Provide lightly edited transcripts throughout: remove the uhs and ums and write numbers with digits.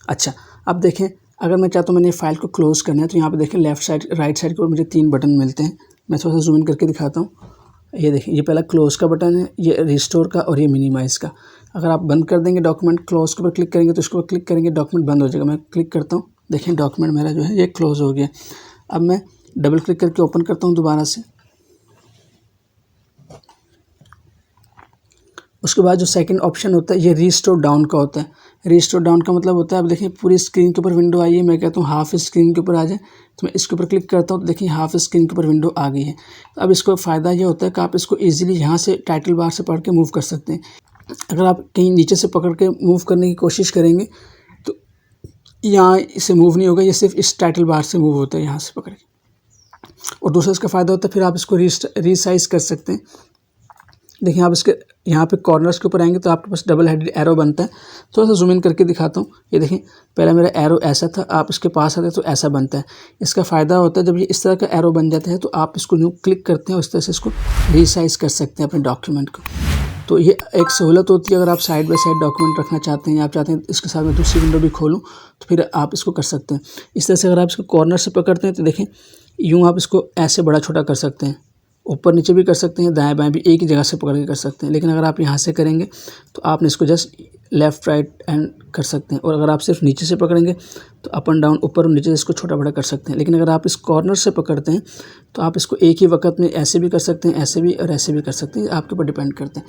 अच्छा, अब देखें अगर मैं चाहता हूँ मैंने फ़ाइल को क्लोज़ करना है तो यहाँ पे देखें लेफ़्ट साइड राइट साइड की ओर मुझे 3 बटन मिलते हैं। मैं थोड़ा-सा ज़ूम इन करके दिखाता हूँ। ये देखिए, ये पहला क्लोज़ का बटन है, ये रिस्टोर का और ये मिनिमाइज़ का। अगर आप बंद कर देंगे डॉक्यूमेंट, क्लोज़ के ऊपर क्लिक करेंगे तो इसके ऊपर क्लिक करेंगे डॉक्यूमेंट बंद हो जाएगा। मैं क्लिक करता हूँ, देखिए डॉक्यूमेंट मेरा जो है ये क्लोज़ हो गया। अब मैं डबल क्लिक करके ओपन करता हूँ दोबारा से। उसके बाद जो सेकंड ऑप्शन होता है ये रीस्टोर डाउन का होता है। रीस्टोर डाउन का मतलब होता है, अब देखिए पूरी स्क्रीन के ऊपर विंडो आई है, मैं कहता हूँ हाफ स्क्रीन के ऊपर आ जाए, तो मैं इसके ऊपर क्लिक करता हूँ तो देखिए हाफ स्क्रीन के ऊपर विंडो आ गई है। अब इसको फ़ायदा ये होता है कि आप इसको ईज़िली यहाँ से टाइटल बार से पढ़ के मूव कर सकते हैं। अगर आप कहीं नीचे से पकड़ के मूव करने की कोशिश करेंगे तो यहाँ इससे मूव नहीं होगा, ये सिर्फ इस टाइटल बार से मूव होता है यहाँ से पकड़ के। और दूसरा इसका फ़ायदा होता है फिर आप इसको रीसाइज़ कर सकते हैं। देखिए आप इसके यहाँ पे कॉर्नर्स के ऊपर आएंगे तो आपके पास डबल हेडेड एरो बनता है। थोड़ा सा जूम इन करके दिखाता हूँ। ये देखिए पहले मेरा एरो ऐसा था, आप इसके पास आते तो ऐसा बनता है। इसका फ़ायदा होता है जब ये इस तरह का एरो बन जाता है तो आप इसको यूँ क्लिक करते हैं और इस तरह से इसको रीसाइज़ कर सकते हैं अपने डॉक्यूमेंट को। तो ये एक सहूलत होती है अगर आप साइड बाय साइड डॉक्यूमेंट रखना चाहते हैं या आप चाहते हैं इसके साथ में दूसरी विंडो भी खोलूँ तो फिर आप इसको कर सकते हैं। इस तरह से अगर आप इसको कॉर्नर से पकड़ते हैं तो देखें यूँ आप इसको ऐसे बड़ा छोटा कर सकते हैं, ऊपर नीचे भी कर सकते हैं, दाएं बाएं भी एक ही जगह से पकड़ के कर सकते हैं। लेकिन अगर आप यहाँ से करेंगे तो आपने इसको जस्ट लेफ़्ट राइट एंड कर सकते हैं। और अगर आप सिर्फ नीचे से पकड़ेंगे तो अप एंड डाउन ऊपर और नीचे से इसको छोटा बड़ा कर सकते हैं। लेकिन अगर आप इस कॉर्नर से पकड़ते हैं तो आप इसको एक ही वक्त में ऐसे भी कर सकते हैं, ऐसे भी और ऐसे भी कर सकते हैं, आपके ऊपर डिपेंड करते हैं।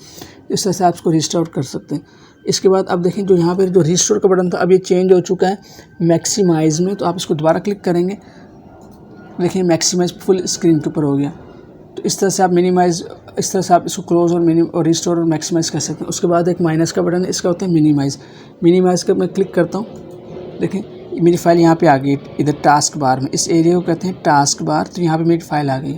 इस तरह से आप इसको रिस्टोर कर सकते हैं। इसके बाद अब देखें जो यहाँ पर जो रिस्टोर का बटन था अब ये चेंज हो चुका है मैक्सिमाइज़ में। तो आप इसको दोबारा क्लिक करेंगे, देखिए मैक्सिमाइज़ फुल स्क्रीन के ऊपर हो गया। तो इस तरह से आप मिनिमाइज़, इस तरह से आप इसको क्लोज़ और रिस्टोर और मैक्सिमाइज़ कर सकते हैं। उसके बाद एक माइनस का बटन है, इसका होता है मिनिमाइज़। मिनिमाइज़ का मैं क्लिक करता हूँ, देखें मेरी फ़ाइल यहाँ पे आ गई इधर टास्क बार में। इस एरिया को कहते हैं टास्क बार। तो यहाँ पे मेरी फ़ाइल आ गई।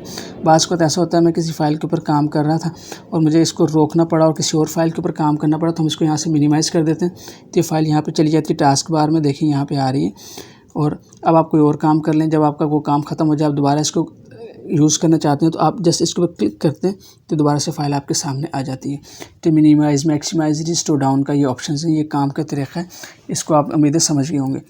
बाज़ को ऐसा होता है मैं किसी फ़ाइल के ऊपर काम कर रहा था और मुझे इसको रोकना पड़ा और किसी और फाइल के ऊपर काम करना पड़ा, तो हम इसको यहाँ से मिनिमाइज़ कर देते हैं तो ये फ़ाइल यहाँ पर चली जाती है टास्क बार में। देखिए यहाँ पर आ रही है। और अब आप कोई और काम कर लें, जब आपका वो काम ख़त्म हो जाए, आप दोबारा इसको यूज़ करना चाहते हैं तो आप जस्ट इसके ऊपर क्लिक करते हैं तो दोबारा से फ़ाइल आपके सामने आ जाती है। तो मिनिमाइज़, मैक्सिमाइज़, रिस्टोर डाउन का ये ऑप्शन है, ये काम का तरीका है। इसको आप उम्मीदें समझ गए होंगे।